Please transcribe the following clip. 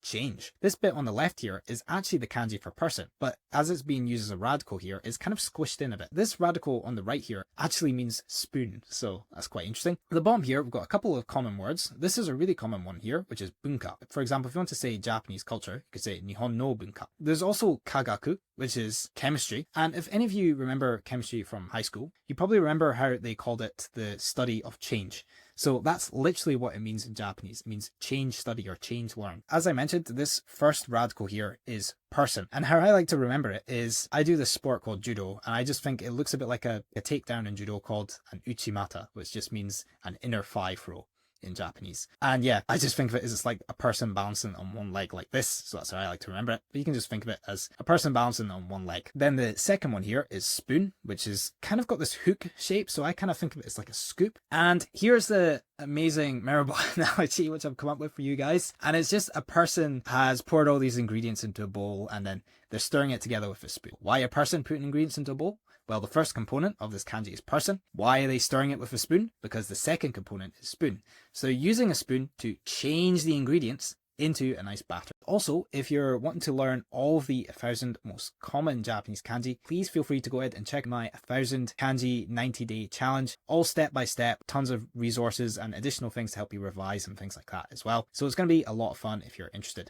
change. This bit on the left here is actually the kanji for person, but as it's being used as a radical here, it's kind of squished in a bit. This radical on the right here actually means spoon, so that's quite interesting. At the bottom here, we've got a couple of common words. This is a really common one here, which is bunka. For example, if you want to say Japanese culture, you could say Nihon no bunka. There's also kagaku, which is chemistry. And if any of you remember chemistry from high school, you probably remember how they called it the study of change. So that's literally what it means in Japanese. It means change study or change learn. As I mentioned, this first radical here is person. And how I like to remember it is I do this sport called judo, and I just think it looks a bit like a takedown in judo called an uchimata, which just means an inner thigh throw in Japanese. And yeah, I just think of it as it's like a person balancing on one leg like this, so that's how I like to remember it. But you can just think of it as a person balancing on one leg. Then the second one here is spoon, which is kind of got this hook shape, so I kind of think of it as like a scoop. And here's the amazing memorable analogy which I've come up with for you guys, and it's just a person has poured all these ingredients into a bowl and then they're stirring it together with a spoon. Why a person putting ingredients into a bowl? Well, the first component of this kanji is person. Why are they stirring it with a spoon? Because the second component is spoon. So using a spoon to change the ingredients into a nice batter. Also, if you're wanting to learn all of the 1,000 most common Japanese kanji, please feel free to go ahead and check my 1,000 kanji 90-day challenge, all step by step, tons of resources and additional things to help you revise and things like that as well. So it's going to be a lot of fun if you're interested.